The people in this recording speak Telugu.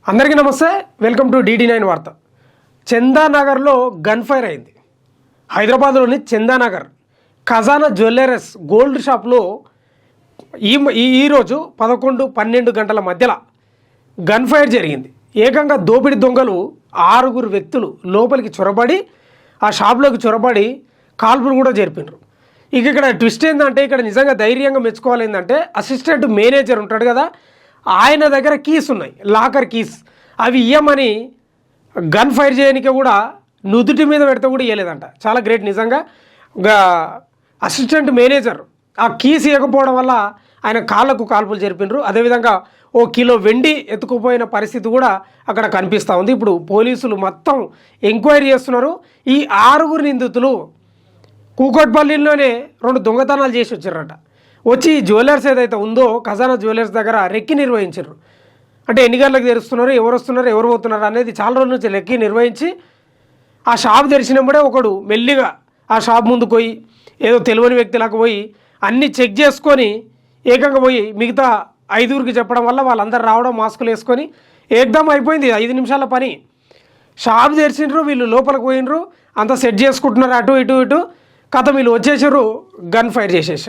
అందరికీ నమస్తే, వెల్కమ్ టు DD9 వార్త. చందానగర్లో గన్ ఫైర్ అయింది. హైదరాబాద్లోని చందానగర్ ఖజానా జ్యువెలర్స్ గోల్డ్ షాప్లో ఈరోజు 11-12 గంటల మధ్యలో గన్ ఫైర్ జరిగింది. ఏకంగా దోపిడి దొంగలు 6 వ్యక్తులు లోపలికి చొరబడి ఆ షాప్లోకి చొరబడి కాల్పులు కూడా జరిపినారు. ఇక్కడ ట్విస్ట్ ఏంటంటే, ఇక్కడ నిజంగా ధైర్యంగా మెచ్చుకోవాలి ఏంటంటే, అసిస్టెంట్ మేనేజర్ ఉంటాడు కదా, ఆయన దగ్గర కీస్ ఉన్నాయి, లాకర్ కీస్. అవి ఇయ్యమని గన్ ఫైర్ చేయడానికి కూడా నుదుటి మీద పెడితే కూడా ఇవ్వలేదంట. చాలా గ్రేట్ నిజంగా. అసిస్టెంట్ మేనేజర్ ఆ కీస్ ఇవ్వకపోవడం వల్ల ఆయన కాళ్ళకు కాల్పులు జరిపినారు. అదేవిధంగా 1 కిలో వెండి ఎత్తుకుపోయిన పరిస్థితి కూడా అక్కడ కనిపిస్తూ ఉంది. ఇప్పుడు పోలీసులు మొత్తం ఎంక్వైరీ చేస్తున్నారు. ఈ 6 నిందితులు కూకట్పల్లిలోనే 2 దొంగతనాలు చేసి వచ్చారట. వచ్చి జ్యువెలర్స్ ఏదైతే ఉందో ఖజానా జ్యువెలర్స్ దగ్గర రెక్కి నిర్వహించారు. అంటే ఎన్ని గంటలకు తెరుస్తున్నారు, ఎవరు వస్తున్నారు, ఎవరు పోతున్నారు అనేది చాలా రోజుల నుంచి రెక్కి నిర్వహించి ఆ షాప్ తెరిచినప్పుడే ఒకడు మెల్లిగా ఆ షాప్ ముందుకు పోయి ఏదో తెలియని వ్యక్తిలకు పోయి అన్నీ చెక్ చేసుకొని ఏకంగా పోయి మిగతా 5 చెప్పడం వల్ల వాళ్ళందరూ రావడం, మాస్కులు వేసుకొని ఏకదం అయిపోయింది. 5 నిమిషాల పని. షాప్ తెరిచిండ్రు, వీళ్ళు లోపలికి పోయినరు, అంతా సెట్ చేసుకుంటున్నారు, అటు ఇటు కథ వీళ్ళు వచ్చేసారు, గన్ ఫైర్ చేసేసారు.